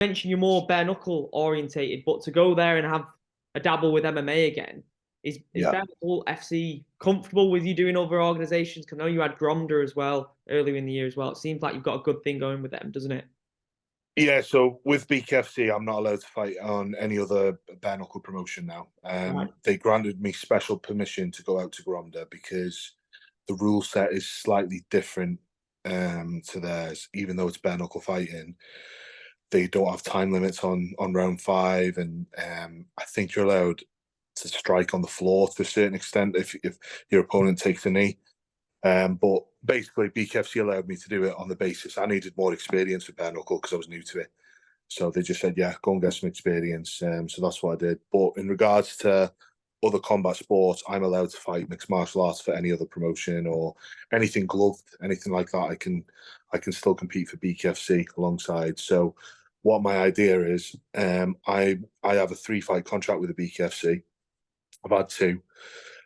mentioned you're more bare knuckle orientated, but to go there and have a dabble with MMA again, is Yeah. bare knuckle FC comfortable with you doing other organizations? 'Cause I know you had Gromda as well earlier in the year as well. It seems like you've got a good thing going with them, doesn't it? Yeah, so with Bkfc, I'm not allowed to fight on any other bare knuckle promotion now. Right. They granted me special permission to go out to Gromda because the rule set is slightly different to theirs. Even though it's bare knuckle fighting, they don't have time limits on round five, and I think you're allowed to strike on the floor to a certain extent if your opponent takes a knee. But basically, BKFC allowed me to do it on the basis I needed more experience with bare knuckle because I was new to it. So they just said, yeah, go and get some experience. So that's what I did. But in regards to other combat sports, I'm allowed to fight mixed martial arts for any other promotion or anything gloved, anything like that. I can still compete for BKFC alongside. So what my idea is, I have a 3 fight contract with the BKFC. I've had two.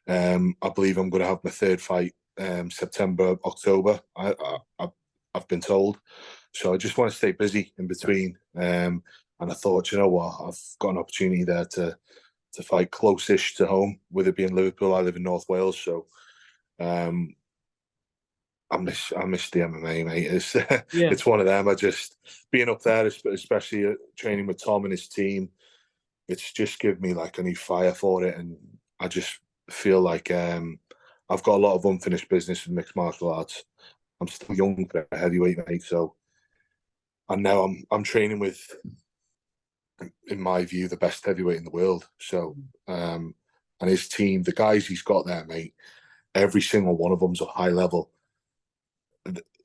I believe I'm going to have my third fight September, October. I've been told. So I just want to stay busy in between. And I thought, you know what, I've got an opportunity there to fight close-ish to home. With it being Liverpool, I live in North Wales, so um, I miss the MMA, mate. It's Yeah. it's one of them. I just being up there, especially training with Tom and his team. It's just given me like a new fire for it, and I just feel like I've got a lot of unfinished business with mixed martial arts. I'm still young for a heavyweight, mate. So, and now I'm training with, in my view, the best heavyweight in the world. So, and his team, the guys he's got there, mate, every single one of them's a high level.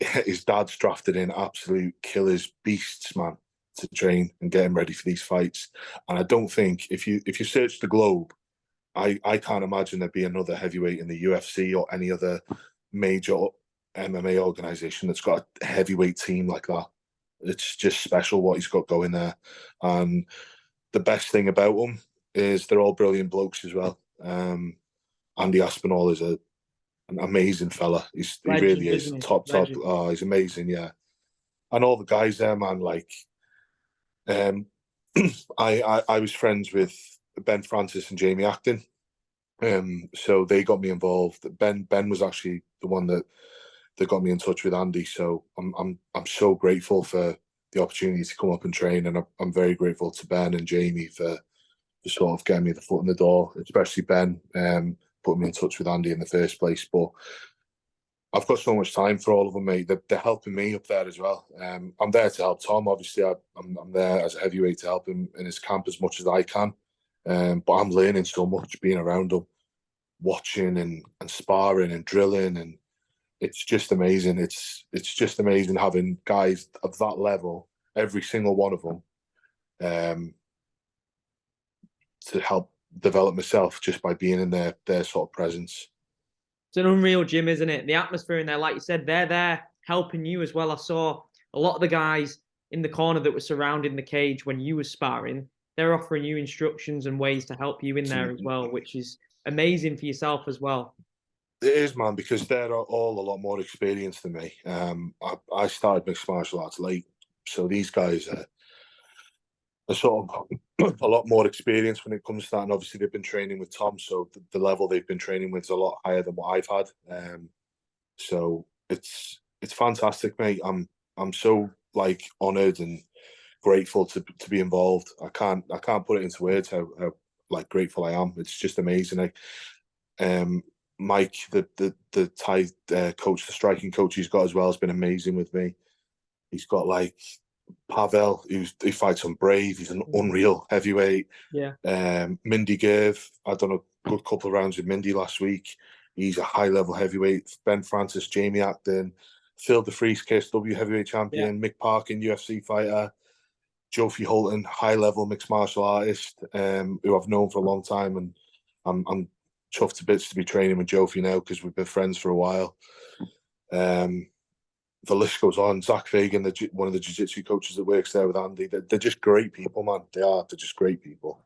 His dad's drafted in absolute killers, beasts, man, to train and get him ready for these fights. And I don't think if you search the globe, I can't imagine there be another heavyweight in the UFC or any other major MMA organization that's got a heavyweight team like that. It's just special what he's got going there. And the best thing about them is they're all brilliant blokes as well. Andy Aspinall is an amazing fella. He really Legend, is isn't he? top. Legend. Oh, he's amazing, yeah. And all the guys there, man, like um, I was friends with Ben Francis and Jamie Acton. So they got me involved. Ben was actually the one that got me in touch with Andy. So I'm so grateful for the opportunity to come up and train, and I'm very grateful to Ben and Jamie for sort of getting me the foot in the door, especially Ben, putting me in touch with Andy in the first place. But I've got so much time for all of them, mate. They're helping me up there as well. I'm there to help Tom. Obviously, I'm there as a heavyweight to help him in his camp as much as I can. But I'm learning so much being around him, watching and sparring and drilling, and it's just amazing. It's just amazing having guys of that level, every single one of them, um, to help develop myself just by being in their sort of presence. It's an unreal gym, isn't it? The atmosphere in there, like you said, they're there helping you as well. I saw a lot of the guys in the corner that were surrounding the cage when you were sparring. They're offering you instructions and ways to help you in there as well, which is amazing for yourself as well. It is, man, because they're all a lot more experienced than me. I started mixed martial arts late, so these guys are sort of a lot more experienced when it comes to that. And obviously, they've been training with Tom, so the level they've been training with is a lot higher than what I've had. So it's fantastic, mate. I'm so like honoured and grateful to be involved. I can't put it into words how like grateful I am. It's just amazing. Mike, the Thai coach, the striking coach he's got as well, has been amazing with me. He's got like Pavel, he fights on Brave. He's an unreal heavyweight. Yeah. Mindy Gerv, I done a good couple of rounds with Mindy last week. He's a high level heavyweight. Ben Francis, Jamie Acton, Phil DeFries, KSW heavyweight Yeah. champion, Mick Parkin, UFC fighter, Jofi Holton, high level mixed martial artist, who I've known for a long time, and I'm chuffed to bits to be training with Jofi now because we've been friends for a while. The list goes on. Zach Fagan, one of the jiu-jitsu coaches that works there with Andy, they're just great people, man. They're just great people.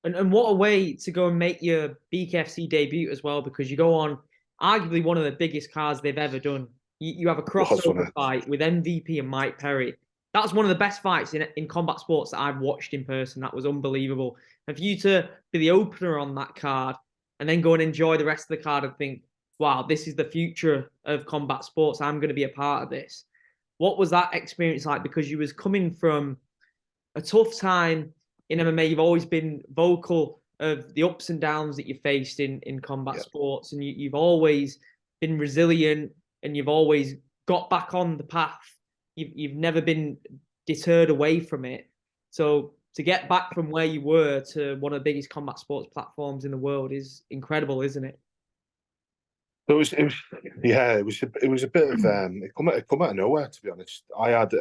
And what a way to go and make your BKFC debut as well, because you go on arguably one of the biggest cards they've ever done. You have a Was on crossover it. fight with MVP and Mike Perry. That was one of the best fights in combat sports that I've watched in person. That was unbelievable. And for you to be the opener on that card and then go and enjoy the rest of the card and think, wow, this is the future of combat sports. I'm going to be a part of this. What was that experience like? Because you was coming from a tough time in MMA. You've always been vocal of the ups and downs that you faced in combat sports, and you've always been resilient, and you've always got back on the path. You've never been deterred away from it. So to get back from where you were to one of the biggest combat sports platforms in the world is incredible, isn't it? Yeah, it was a bit of it come out of nowhere, to be honest. I had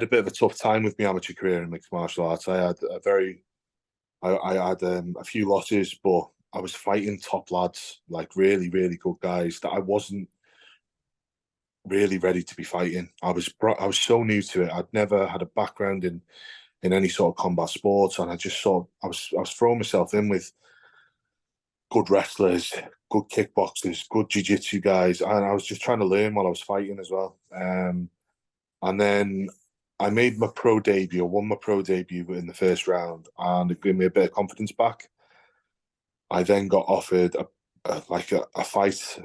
a bit of a tough time with my amateur career in mixed martial arts. I had a few losses, but I was fighting top lads, like really, really good guys that I wasn't really ready to be fighting. I was so new to it. I'd never had a background in any sort of combat sports, and I was throwing myself in with good wrestlers, good kickboxers, good jiu-jitsu guys, and I was just trying to learn while I was fighting as well. And then I made my pro debut, won my pro debut in the first round, and it gave me a bit of confidence back. I then got offered a fight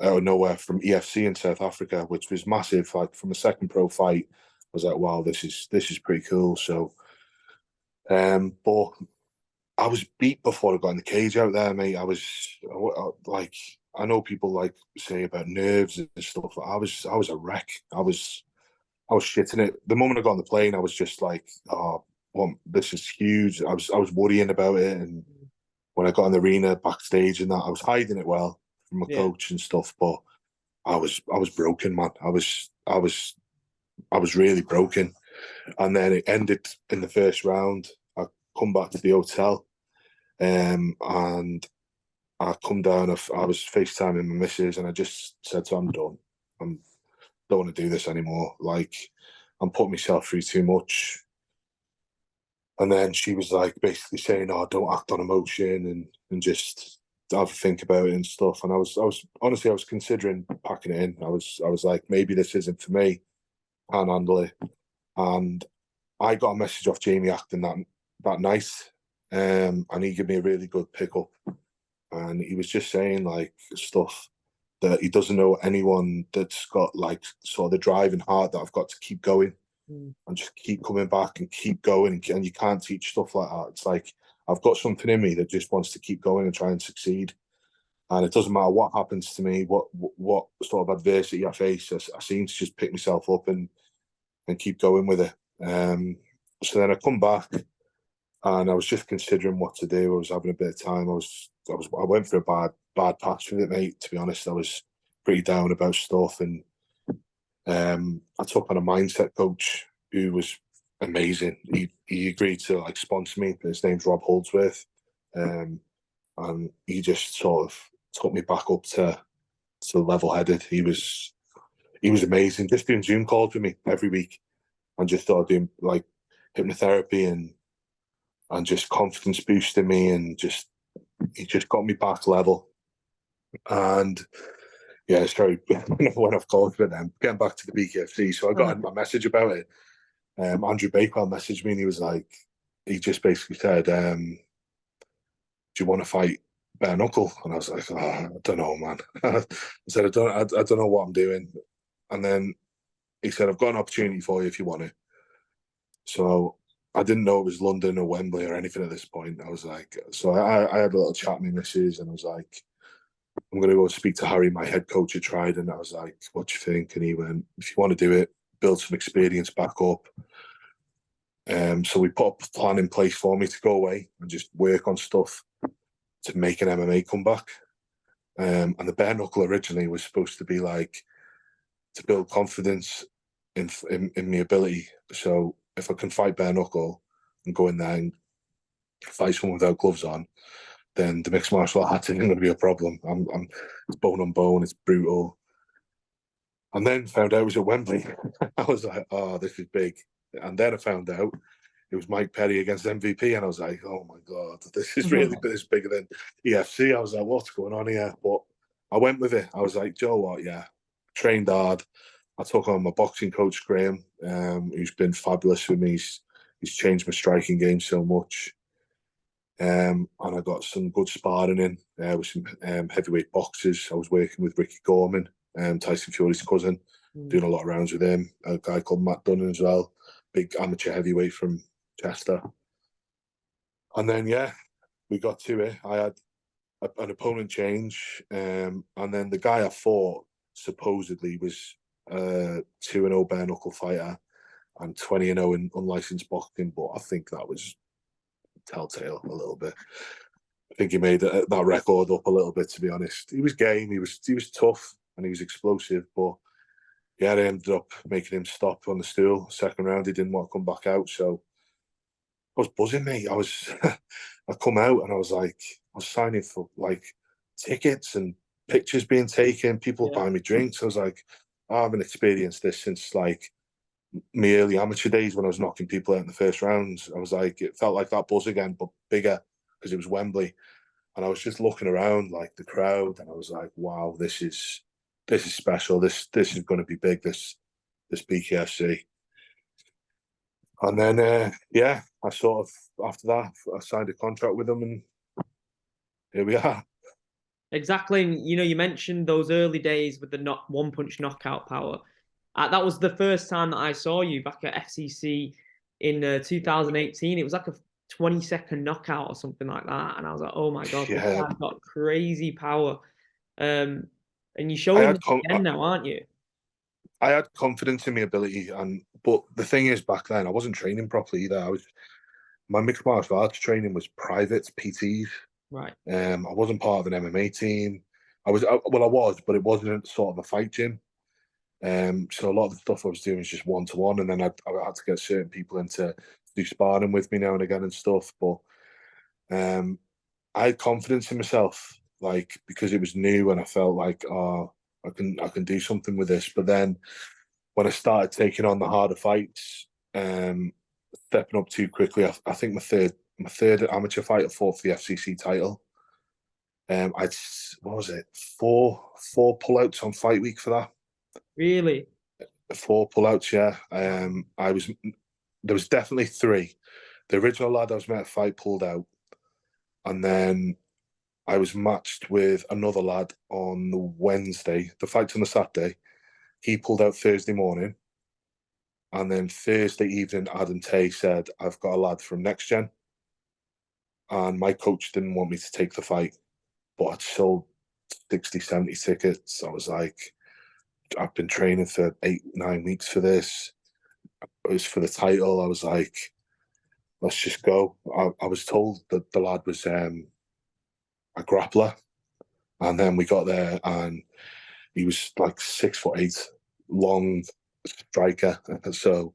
out of nowhere from EFC in South Africa, which was massive. Like from a second pro fight, I was like, wow, this is pretty cool. So, but I was beat before I got in the cage out there, mate. Like, I know people like say about nerves and stuff. I was a wreck. I was shitting it. The moment I got on the plane, I was just like, oh, well, this is huge. I was worrying about it, and when I got in the arena backstage and that, I was hiding it well from my coach and stuff, but I was broken, man. I was really broken. And then it ended in the first round. I come back to the hotel, and I come down. I was FaceTiming my missus, and I just said to her, I'm done. I don't want to do this anymore. Like, I'm putting myself through too much. And then she was like basically saying, "Oh, don't act on emotion and just have a think about it and stuff." And I was honestly, I was considering packing it in. I was like, maybe this isn't for me. Can't handle it. And I got a message off Jamie Acton that night, and he gave me a really good pickup. And he was just saying like stuff that he doesn't know anyone that's got like sort of the drive and heart that I've got to keep going and just keep coming back and keep going. And you can't teach stuff like that. It's like I've got something in me that just wants to keep going and try and succeed. And it doesn't matter what happens to me, what sort of adversity I face. I seem to just pick myself up and keep going with it. So then I come back, and I was just considering what to do. I was having a bit of time. I went for a bad patch with it, mate. To be honest, I was pretty down about stuff, and I took on a mindset coach who was amazing. He agreed to like sponsor me. His name's Rob Holdsworth, and he just sort of took me back up to level-headed. He was amazing. Just doing Zoom calls with me every week, and just started doing like hypnotherapy and just confidence boosting me, and he just got me back level. And yeah, it's very when I've called with them, getting back to the Bkfc. So I got a message about it. Andrew Bakewell messaged me, and he was like, he just basically said, "Do you want to fight bare knuckle?" And I was like, oh, I don't know, man. I said, I don't know what I'm doing. And then he said, I've got an opportunity for you if you want it. So I didn't know it was London or Wembley or anything at this point. I was like, so I had a little chat with my missus, and I was like, I'm going to go speak to Harry, my head coach at Trident. And I was like, what do you think? And he went, if you want to do it, build some experience back up. So we put a plan in place for me to go away and just work on stuff to make an MMA comeback. And the bare knuckle originally was supposed to be like to build confidence in my ability. So if I can fight bare knuckle and go in there and fight someone without gloves on, then the mixed martial arts isn't going to be a problem. It's bone on bone, it's brutal. And then found out it was at Wembley. I was like, oh, this is big. And then I found out it was Mike Perry against MVP, and I was like, oh my God, this is really bigger than EFC. I was like, what's going on here? But I went with it. I was like, Joe, what? Yeah, trained hard. I took on my boxing coach, Graham, who's been fabulous with me. He's changed my striking game so much. And I got some good sparring in with some heavyweight boxers. I was working with Ricky Gorman, Tyson Fury's cousin, doing a lot of rounds with him. A guy called Matt Dunn as well, big amateur heavyweight from Chester. And then, yeah, we got to it. I had an opponent change, and then the guy I fought supposedly was 2-0 bare knuckle fighter and 20-0 in unlicensed boxing, but I think that was telltale a little bit. I think he made that record up a little bit, to be honest. He was game, he was tough, and he was explosive, but yeah, they ended up making him stop on the stool. Second round, he didn't want to come back out, so I was buzzing, mate. I come out and I was signing for like tickets and pictures being taken, people buying me drinks. I was like, I haven't experienced this since like my early amateur days when I was knocking people out in the first rounds. I was like, it felt like that buzz again, but bigger because it was Wembley. And I was just looking around like the crowd, and I was like, wow, this is special. This is going to be big. This Bkfc. And then yeah, I sort of after that I signed a contract with them, and here we are. Exactly. And, you mentioned those early days with the one punch knockout power. That was the first time that I saw you back at FCC in 2018. It was like a 20-second knockout or something like that. And I was like, oh my God, this guy's got crazy power. And you're showing this again now, aren't you? I had confidence in my ability, but the thing is, back then I wasn't training properly either. My mixed martial arts training was private PTs. Right. I wasn't part of an MMA team. I was, but it wasn't sort of a fight gym. So a lot of the stuff I was doing was just one-to-one, and then I had to get certain people in to do sparring with me now and again and stuff. But I had confidence in myself, like, because it was new, and I felt like, oh, I can do something with this. But then when I started taking on the harder fights, stepping up too quickly, I think my third amateur fight I fought for the FCC title. I'd, what was it, four pullouts on fight week for that. Really? 4 pullouts, yeah. There was definitely 3. The original lad I was meant to fight pulled out, and then I was matched with another lad on the Wednesday. The fight's on the Saturday. He pulled out Thursday morning, and then Thursday evening, Adam Tay said, I've got a lad from Next Gen, and my coach didn't want me to take the fight, but I'd sold 60, 70 tickets. I was like, I've been training for 8-9 weeks for this. It was for the title. I was like, let's just go. I was told that the lad was a grappler, and then we got there, and he was like 6'8", long striker. So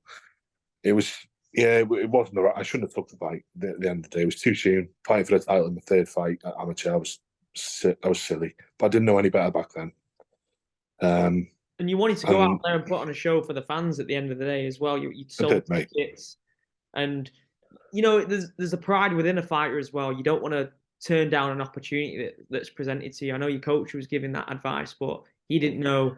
it was, yeah, it wasn't the right. I shouldn't have took the fight. At the end of the day, it was too soon. Fighting for the title in my third fight at amateur, I was silly, but I didn't know any better back then. And you wanted to go out there and put on a show for the fans at the end of the day as well. You sold tickets, and there's a pride within a fighter as well. You don't want to turn down an opportunity that's presented to you. I know your coach was giving that advice, but he didn't know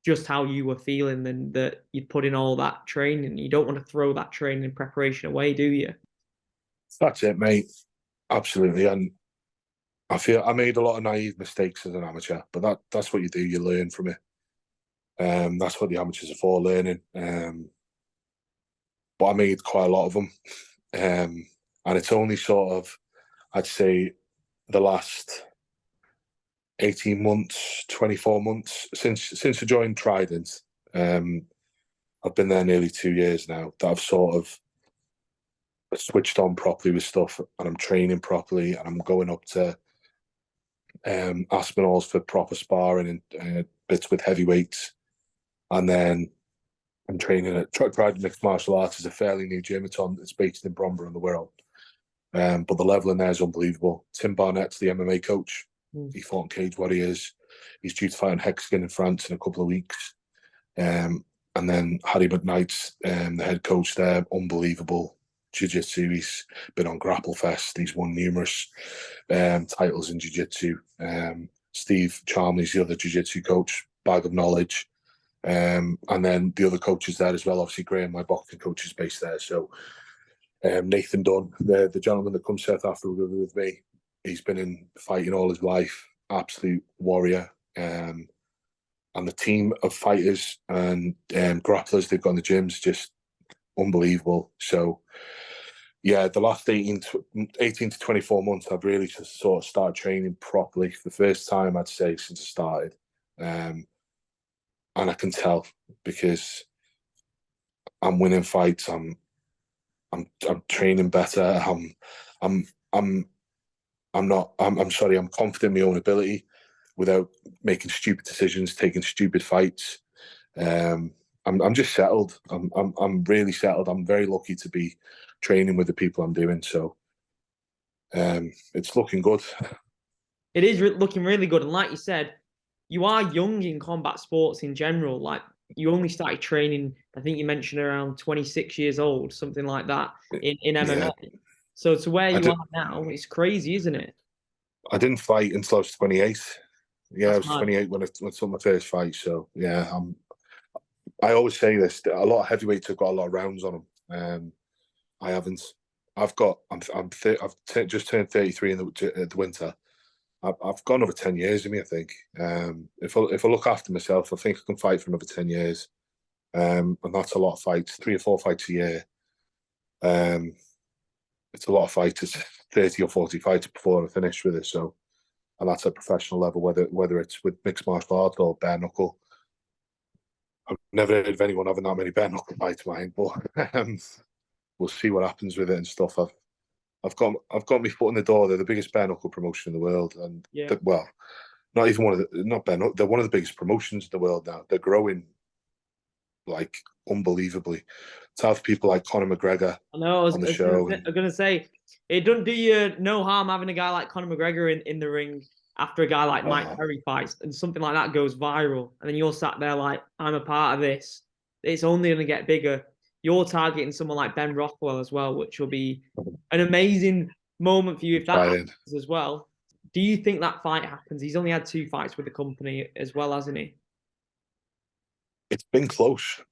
just how you were feeling and that you'd put in all that training. You don't want to throw that training and preparation away, do you? That's it, mate. Absolutely. And I feel I made a lot of naive mistakes as an amateur, but that's what you do. You learn from it. That's what the amateurs are for, learning. But I made quite a lot of them. And it's only sort of, I'd say, the last 18 months, 24 months since I joined Trident. I've been there nearly 2 years now, that I've sort of switched on properly with stuff, and I'm training properly, and I'm going up to Aspinall's for proper sparring and bits with heavyweights. And then I'm training at Trident Mixed Martial Arts. Is a fairly new gym. It's based in Gromda in the world. But the level in there is unbelievable. Tim Barnett's the MMA coach. He fought in Cage Warriors. He's due to fight in Hexagon in France in a couple of weeks. And then Harry McKnight's the head coach there. Unbelievable jiu-jitsu. He's been on Grapplefest. He's won numerous titles in jiu-jitsu. Steve Charmley's the other jiu-jitsu coach. Bag of knowledge. And then the other coaches there as well. Obviously, Graham, my boxing coach, is based there. So Nathan Dunn, the gentleman that comes South Africa with me, he's been in fighting all his life, absolute warrior. And the team of fighters and grapplers they've got in the gyms, just unbelievable. So, yeah, the last 18 to 24 months, I've really just sort of started training properly for the first time, I'd say, since I started. And I can tell because I'm winning fights. I'm training better. I'm sorry. I'm confident in my own ability without making stupid decisions, taking stupid fights. I'm just settled. I'm really settled. I'm very lucky to be training with the people I'm doing. So it's looking good. It is looking really good. And like you said, you are young in combat sports in general. Like you only started training, I think you mentioned around 26 years old, something like that in MMA. Yeah. So to where you are now, it's crazy, isn't it? I didn't fight until I was 28. Yeah, I was That's mad. 28 when I took my first fight. So yeah, I always say this: a lot of heavyweights have got a lot of rounds on them. I haven't. I've just turned 33 in the winter. I've gone over 10 years in me, I think. If I look after myself, I think I can fight for another 10 years. And that's a lot of fights, 3 or 4 fights a year. It's a lot of fights. It's 30 or 40 fights before I finish with it. So, and that's at professional level, whether it's with mixed martial arts or bare knuckle. I've never heard of anyone having that many bare knuckle fights, mind, but we'll see what happens with it and stuff. I've got my foot in the door. They're the biggest bare knuckle promotion in the world, and well, not even one of the not bare knuckle. They're one of the biggest promotions in the world now. They're growing like unbelievably. To have people like Conor McGregor on the show. I'm gonna say it doesn't do you no harm having a guy like Conor McGregor in the ring after a guy like Mike Perry fights and something like that goes viral, and then you're sat there like, I'm a part of this. It's only gonna get bigger. You're targeting someone like Ben Rothwell as well, which will be an amazing moment for you if that happens as well. Do you think that fight happens? He's only had 2 fights with the company as well, hasn't he? It's been close.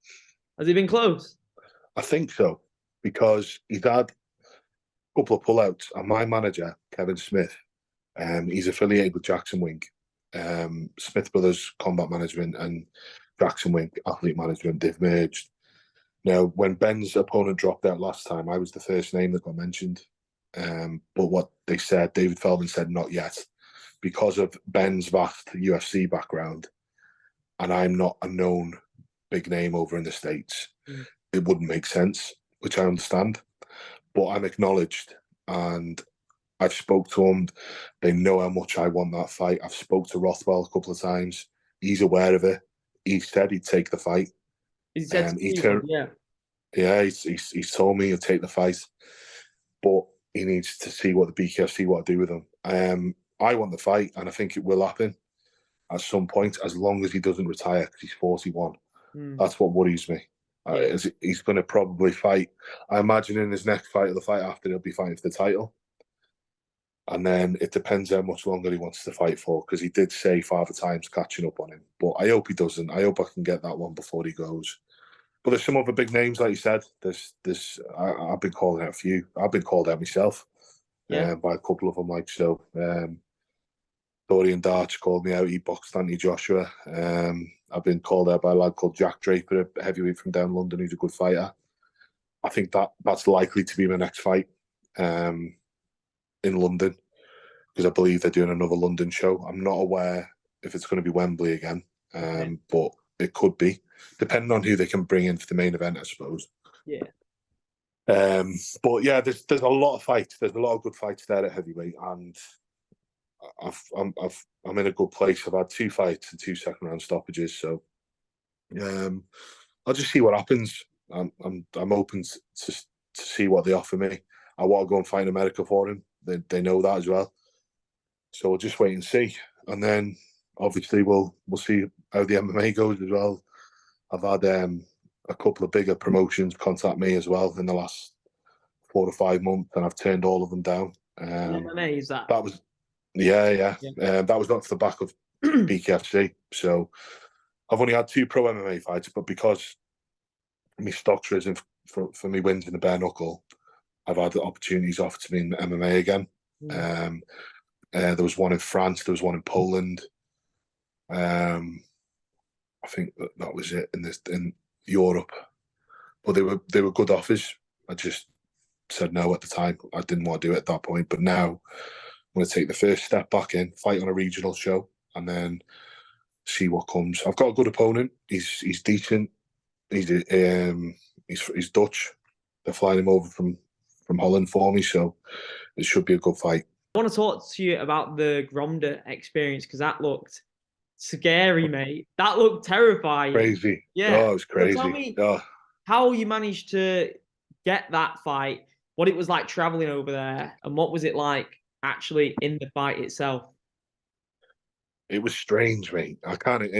Has it been close? I think so, because he's had a couple of pullouts, and my manager, Kevin Smith, he's affiliated with Jackson Wink, Smith Brothers Combat Management and Jackson Wink Athlete Management. They've merged. Now, when Ben's opponent dropped out last time, I was the first name that got mentioned. But what they said, David Feldman said, not yet, because of Ben's vast UFC background, and I'm not a known big name over in the States. It wouldn't make sense, which I understand. But I'm acknowledged, and I've spoke to them. They know how much I want that fight. I've spoke to Rothwell a couple of times. He's aware of it. He said he'd take the fight. He said, yeah, he's told me he'll take the fight, but he needs to see what the Bkfc want to do with him. I want the fight, and I think it will happen at some point, as long as he doesn't retire, because he's 41. That's what worries me. He's going to probably fight. I imagine in his next fight or the fight after, he'll be fighting for the title. And then it depends how much longer he wants to fight for, because he did say Father Time's catching up on him. But I hope he doesn't. I hope I can get that one before he goes. But there's some other big names, like you said. I've been calling out a few. I've been called out myself by a couple of them. Like so, Dorian Darch called me out. He boxed Anthony Joshua. I've been called out by a lad called Jack Draper, a heavyweight from down London, who's a good fighter. I think that's likely to be my next fight in London, because I believe they're doing another London show. I'm not aware if it's going to be Wembley again, but it could be, depending on who they can bring in for the main event, I suppose. Yeah. But yeah, there's a lot of fights. There's a lot of good fights there at heavyweight, and I'm in a good place. I've had 2 fights and 2 second round stoppages, so I'll just see what happens. I'm open to see what they offer me. I want to go and fight in America for him. They know that as well. So we'll just wait and see, and then obviously we'll see how the MMA goes as well. I've had a couple of bigger promotions contact me as well in the last 4 to 5 months, and I've turned all of them down. MMA is that? That was that was not for the back of Bkfc. So I've only had 2 pro MMA fights, but because my stock's risen for me wins in the bare knuckle, I've had the opportunities offered to me in MMA again. There was one in France, there was one in Poland. I think that was it in Europe, but they were good offers. I just said no at the time. I didn't want to do it at that point, but now I'm going to take the first step back in, fight on a regional show, and then see what comes. I've got a good opponent. He's decent. He's Dutch. They're flying him over from Holland for me, so it should be a good fight. I want to talk to you about the Gromda experience because that looked scary, mate. That looked terrifying. Crazy. Yeah. Oh, it was crazy. So tell me how you managed to get that fight, what it was like traveling over there, and what was it like actually in the fight itself? It was strange, mate. I can't.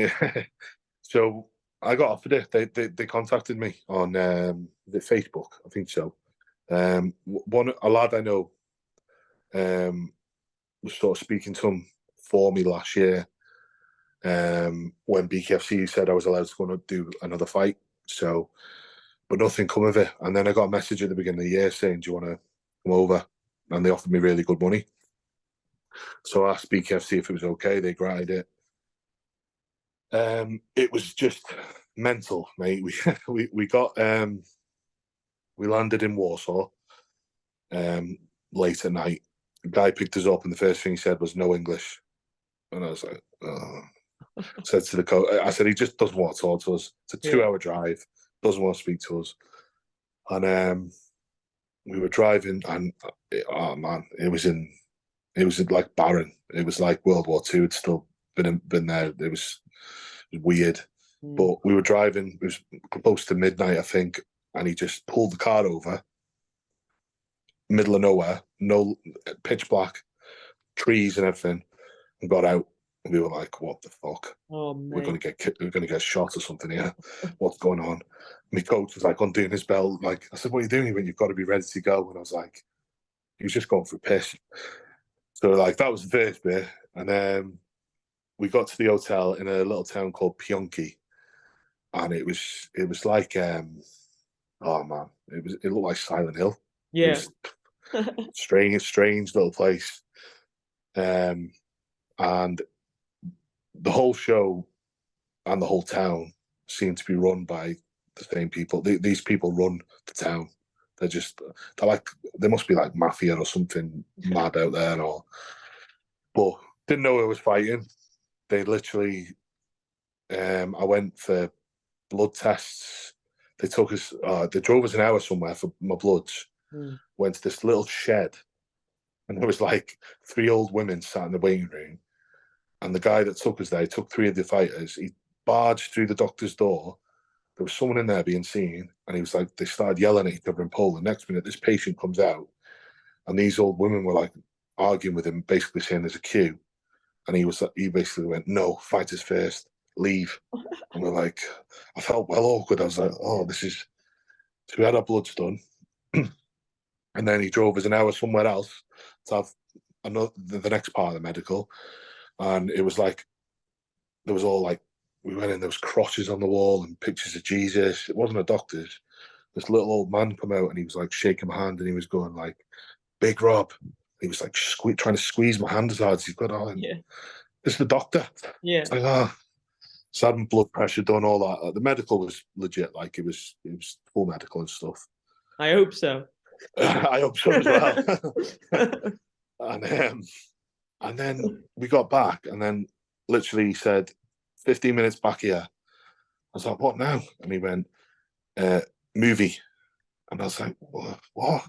So I got offered it. They contacted me on the Facebook, I think so. A lad I know was sort of speaking to him for me last year when Bkfc said I was allowed to go and do another fight. So, but nothing come of it. And then I got a message at the beginning of the year saying, "Do you want to come over?" And they offered me really good money. So I asked Bkfc if it was okay. They granted it. It was just mental, mate. We got we landed in Warsaw late at night. The guy picked us up, and the first thing he said was no English, and I was like, oh. Said to the coach, I said he just doesn't want to talk to us. It's a 2-hour drive, doesn't want to speak to us, and we were driving, and oh man, it was like barren. It was like World War II. It's still been there. It was weird. But we were driving, it was close to midnight, I think, and he just pulled the car over, middle of nowhere, no pitch black, trees and everything, and got out. And we were like, "What the fuck? Oh, we're gonna get shot or something here. What's going on?" My coach was like undoing his belt. Like I said, "What are you doing? When you've got to be ready to go?" And I was like, he was just going for a piss. So like that was the first bit, and then we got to the hotel in a little town called Pionki, and it was like oh man, it looked like Silent Hill. Yeah. Strange little place. And the whole show and the whole town seemed to be run by the same people. These people run the town. They must be like mafia or something mad out there, but didn't know who I was fighting. They literally, I went for blood tests. They took us, they drove us an hour somewhere for my bloods. Went to this little shed, and there was like 3 old women sat in the waiting room. And the guy that took us there, he took 3 of the fighters. He barged through the doctor's door. There was someone in there being seen, and he was like, they started yelling at each other in Poland. Next minute, this patient comes out, and these old women were like arguing with him, basically saying there's a queue. And he basically went, "No, fighters first, leave." And we're like, I felt well awkward. I was like, oh, this is. So we had our bloods done. And then he drove us an hour somewhere else to have the next part of the medical. And it was like, there was all like, we went in, there was crosses on the wall and pictures of Jesus. It wasn't a doctor's. This little old man come out, and he was like shaking my hand, and he was going like, "Big Rob." He was like trying to squeeze my hand as hard as he's got on. Yeah. This is the doctor. Yeah. It's like, oh. So having blood pressure done, all that. The medical was legit. Like it was full medical and stuff. I hope so. I hope so as well. And then we got back, and then literally he said, 15 minutes back here. I was like, "What now?" And he went, "Movie." And I was like, "What?"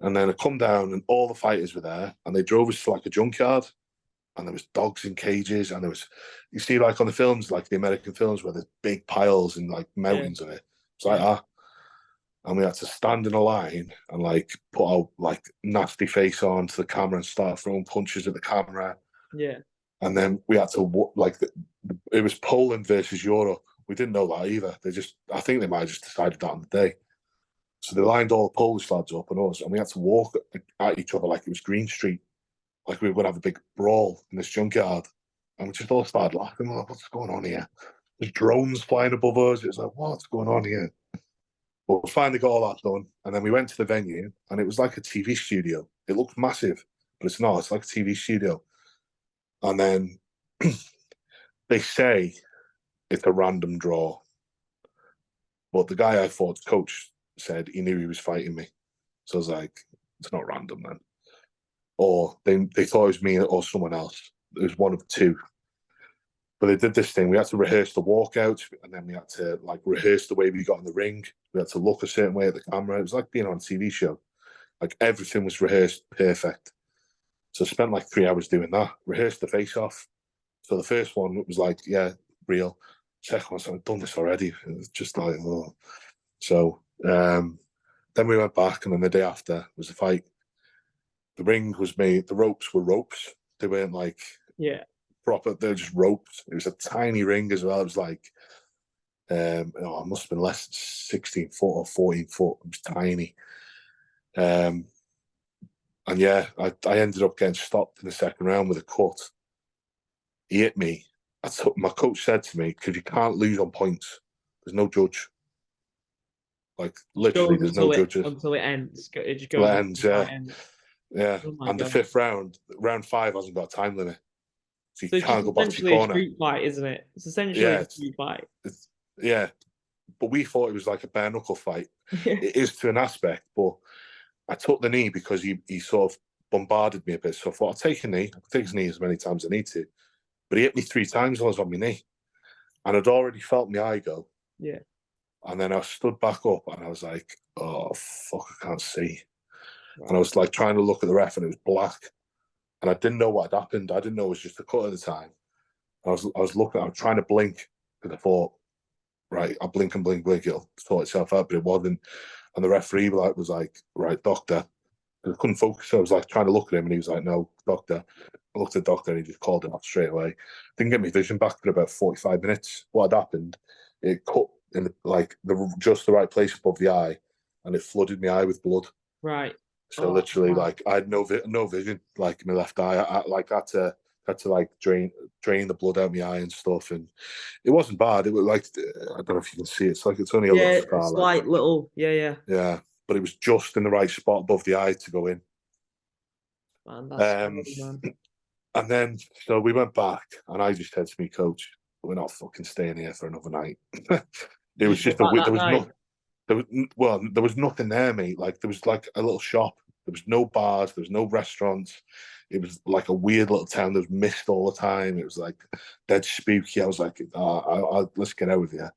And then I come down, and all the fighters were there, and they drove us to like a junkyard, and there was dogs in cages, and there was, you see like on the films, like the American films where there's big piles and like mountains of it. It's like and we had to stand in a line and like put our like nasty face on to the camera and start throwing punches at the camera. Yeah. And then we had to it was Poland versus Europe. We didn't know that either. I think they might have just decided that on the day. So they lined all the Polish lads up and us, and we had to walk at each other like it was Green Street, like we were going to have a big brawl in this junkyard. And we just all started laughing. We're like, what's going on here? There's drones flying above us. It's like, what's going on here? But we finally got all that done. And then we went to the venue, and it was like a TV studio. It looked massive, but it's not. It's like a TV studio. And then they say it's a random draw. But the guy I fought, coach, said he knew he was fighting me. So I was like, it's not random then. Or they thought it was me or someone else. It was one of two. But they did this thing. We had to rehearse the walkout, and then we had to like rehearse the way we got in the ring. We had to look a certain way at the camera. It was like being on a TV show. Like everything was rehearsed perfect. So I spent like 3 hours doing that. Rehearsed the face off. So the first one was like, yeah, real. Second one, so I've done this already. It was just like, oh. So then we went back, and then the day after was the fight. The ring was made. The ropes were ropes. They weren't like proper. They're just ropes. It was a tiny ring as well. It was like, it must have been less than 16 foot or 14 foot. It was tiny. And yeah, I ended up getting stopped in the second round with a cut. He hit me. My coach said to me, because you can't lose on points. There's no judge. Like literally, there's no judges until it ends. It just until goes it ends. Yeah, yeah. Oh And the fifth round, round 5, hasn't got a time limit, so you can't go back to your essentially a corner. street fight, isn't it? It's essentially a street fight. Yeah, but we thought it was like a bare knuckle fight. It is to an aspect, but I took the knee because he sort of bombarded me a bit. So I thought, I'll take a knee. I'll take his knee as many times as I need to. But he hit me 3 times while I was on my knee. And I'd already felt my eye go. Yeah. And then I stood back up and I was like, oh, fuck, I can't see. Wow. And I was like trying to look at the ref and it was black. And I didn't know what had happened. I didn't know it was just a cut at the time. I was looking, I was trying to blink because I thought, right, I'll blink and blink, it'll sort itself out, but it wasn't. And the referee was like, right, doctor. I couldn't focus. So I was like trying to look at him and he was like, no, doctor. I looked at the doctor and he just called it off straight away. Didn't get my vision back for about 45 minutes. What had happened, it cut in just the right place above the eye and it flooded my eye with blood. Right. So literally, like I had no vision, like in my left eye. I had to like drain the blood out of my eye and stuff, and it wasn't bad. It was like, I don't know if you can see it. It's like it's only a little scar, slight little, yeah, but it was just in the right spot above the eye to go in. Man, that's scary, man. And then so we went back, and I just said to me, coach, we're not fucking staying here for another night. It was just there was nothing there, mate. Like there was like a little shop. There was no bars. There was no restaurants. It was like a weird little town. There was mist all the time. It was like dead spooky. I was like, let's get out of here.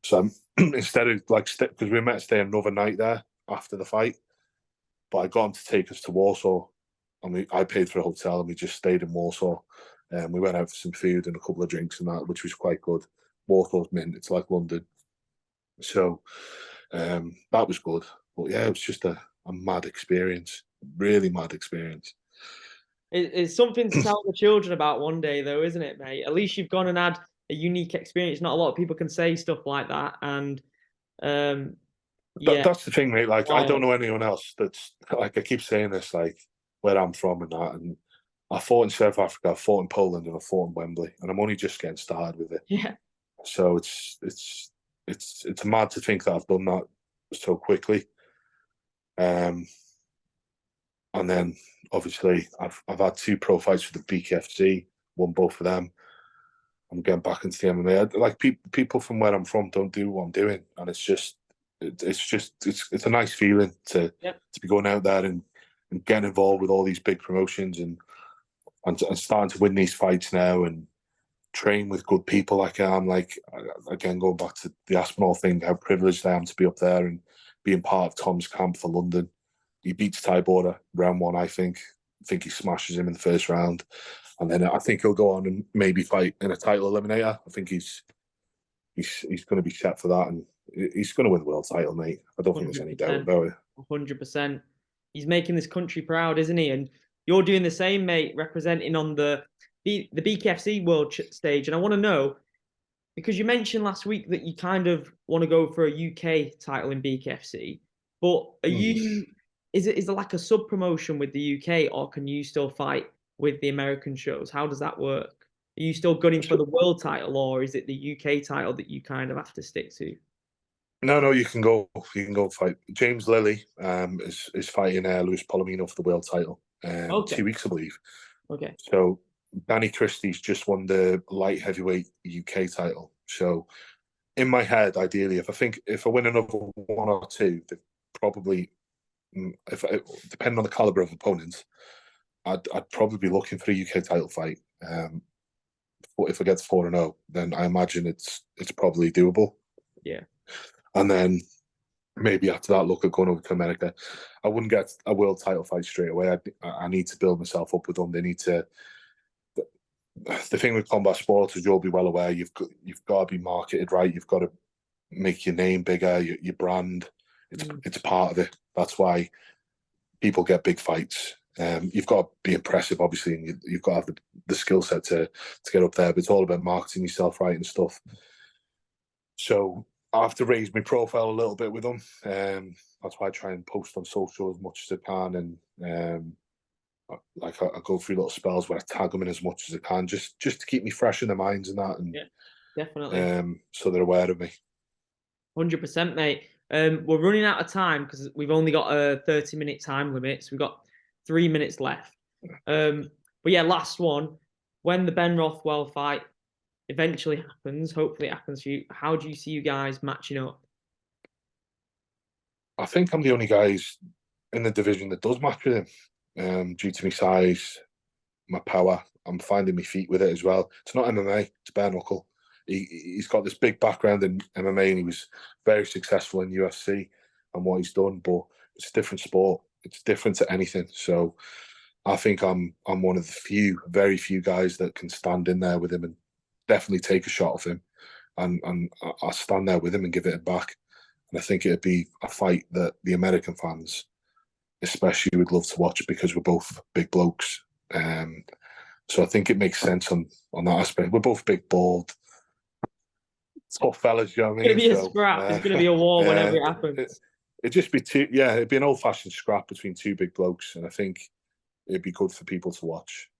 So instead of like, because we were meant to stay another night there after the fight, but I got him to take us to Warsaw, and I paid for a hotel, and we just stayed in Warsaw. And we went out for some food and a couple of drinks and that, which was quite good. Warsaw's mint. It's like London. So that was good. But yeah, it was just a mad experience. Really mad experience. It's something to tell the children about one day, though, isn't it, mate? At least you've gone and had a unique experience. Not a lot of people can say stuff like that. And that's the thing, mate. Like, I don't know anyone else that's like, I keep saying this, like where I'm from and that. And I fought in South Africa, I fought in Poland, and I fought in Wembley. And I'm only just getting started with it. Yeah. So it's mad to think that I've done that so quickly. And then obviously I've had 2 pro fights for the Bkfc's, won both of them. I'm getting back into the MMA. Like people from where I'm from don't do what I'm doing, and it's a nice feeling to be going out there and getting involved with all these big promotions and starting to win these fights now and train with good people like I am. Like, again, going back to the Aspinall thing, how privileged I am to be up there and being part of Tom's camp for London. He beats Ty Border round 1, I think. I think he smashes him in the first round. And then I think he'll go on and maybe fight in a title eliminator. I think he's going to be set for that, and he's going to win the world title, mate. I don't think there's any doubt about it. 100%. He's making this country proud, isn't he? And you're doing the same, mate, representing on the Bkfc's world stage. And I want to know, because you mentioned last week that you kind of want to go for a UK title in Bkfc, but are you? Is there like a sub promotion with the UK, or can you still fight with the American shows? How does that work? you still gunning for the world title, or is it the UK title that you kind of have to stick to? No, you can go. You can go fight. James Lilly is fighting Luis Palomino for the world title. Okay. 2 weeks, I believe. Okay. So Danny Christie's just won the light heavyweight UK title. So in my head, ideally, if I win another one or two, probably, depending on the caliber of opponents, I'd probably be looking for a UK title fight. If I get to 4-0, then I imagine it's probably doable. Yeah. And then maybe after that, look at going over to America. I wouldn't get a world title fight straight away. I need to build myself up with them. They need to. The thing with combat sports, as you'll be well aware, you've got to be marketed right. You've got to make your name bigger, your brand. It's part of it. That's why people get big fights. You've got to be impressive, obviously, and you've got to have the skill set to get up there. But it's all about marketing yourself right and stuff. So I have to raise my profile a little bit with them. That's why I try and post on social as much as I can, and I go through little spells where I tag them in as much as I can, just to keep me fresh in their minds and that, and yeah, definitely. So they're aware of me. 100%, mate. We're running out of time because we've only got a 30-minute time limit, so we've got 3 minutes left. But yeah, last one. When the Ben Rothwell fight eventually happens, hopefully it happens for you, how do you see you guys matching up? I think I'm the only guys in the division that does match with him, due to my size, my power. I'm finding my feet with it as well. It's not MMA, it's bare knuckle. He's got this big background in MMA, and he was very successful in UFC and what he's done, but it's a different sport. It's different to anything. So I think I'm one of the very few guys that can stand in there with him and definitely take a shot of him, and I'll stand there with him and give it back. And I think it'd be a fight that the American fans especially would love to watch, because we're both big blokes. So I think it makes sense on that aspect. We're both big, bald, tough fellas, you know what I mean? It's going to be a scrap. It's going to be a war whenever it happens. It'd just be it'd be an old-fashioned scrap between two big blokes, and I think it'd be good for people to watch.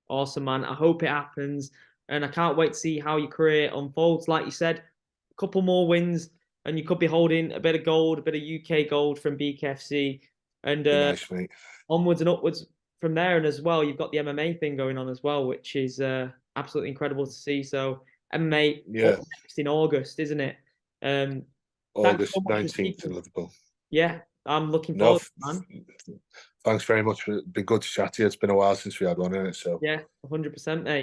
Awesome, man. I hope it happens, and I can't wait to see how your career unfolds. Like you said, a couple more wins, and you could be holding a bit of gold, a bit of UK gold from Bkfc, and Nice, mate. Onwards and upwards from there. And as well, you've got the MMA thing going on as well, which is absolutely incredible to see. So MMA next in August, isn't it? August 19th in Liverpool. Yeah, I'm looking forward to it, man. Thanks very much. It's been good to chat to you. It's been a while since we had one in it. So yeah, 100%, mate.